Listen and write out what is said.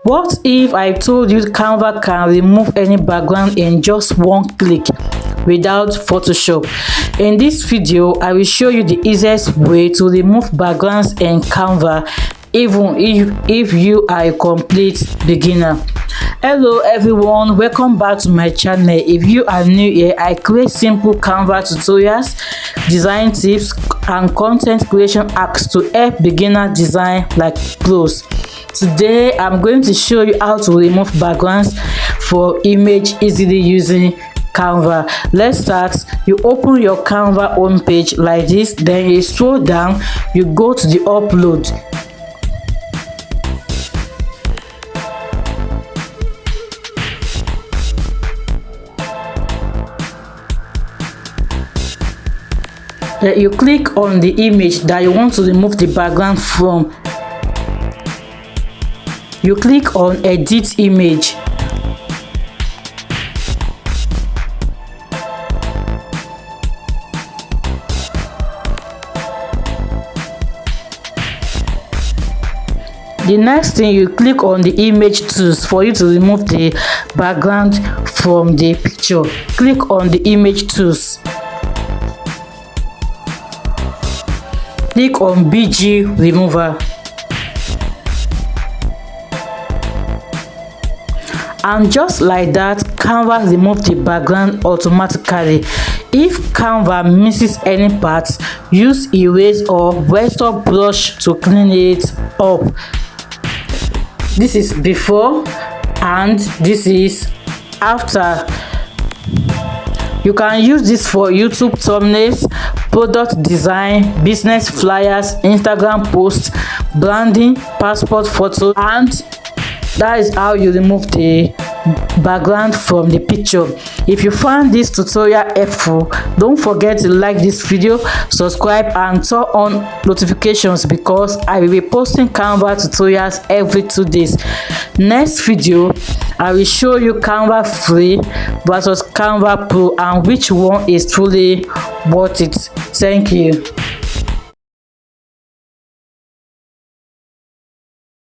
What if I told you Canva can remove any background in just one click without Photoshop? In this video, I will show you the easiest way to remove backgrounds in Canva, even if you are a complete beginner. Hello everyone, welcome back to my channel. If you are new here, I create simple Canva tutorials, design tips and content creation hacks to help beginner design like pros. Today I'm going to show you how to remove backgrounds for image easily using Canva. Let's start. You open your Canva homepage like this, then you scroll down, you go to the upload. Then you click on the image that you want to remove the background from. You click on edit image. The next thing, you click on the image tools for you to remove the background from the picture. Click on the image tools. Click on BG remover. And just like that, Canva remove the background automatically. If Canva misses any parts, use erase or vector brush to clean it up. This is before and this is after. You can use this for YouTube thumbnails, product design, business flyers, Instagram posts, branding, passport photo, and that is how you remove the background from the picture. If you found this tutorial helpful, don't forget to like this video, subscribe and turn on notifications because I will be posting Canva tutorials every 2 days. Next video, I will show you Canva free versus Canva Pro and which one is truly worth it. Thank you.